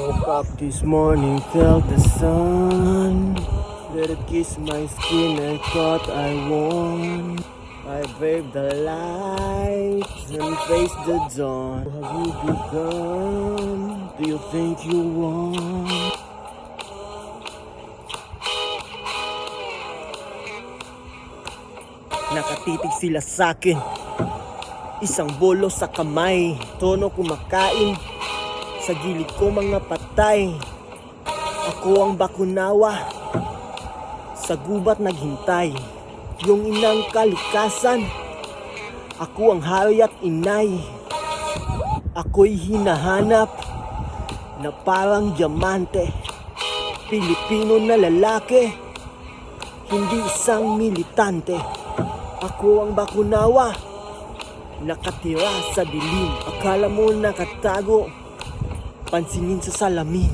Woke up this morning, felt the sun. Let it kiss my skin, I thought I won. I braved the light and faced the dawn. Have you begun? Do you think you won? Nakatitig sila sa'kin, isang bolo sa kamay. Tono kumakain, sa gilid ko mga patay. Ako ang bakunawa, sa gubat naghintay. Yung inang kalikasan, ako ang hari at inay. Ako'y hinahanap na parang diamante. Pilipino na lalaki, hindi isang militante. Ako ang bakunawa, nakatira sa dilim. Akala mo nakatago, pansinin sa salamin.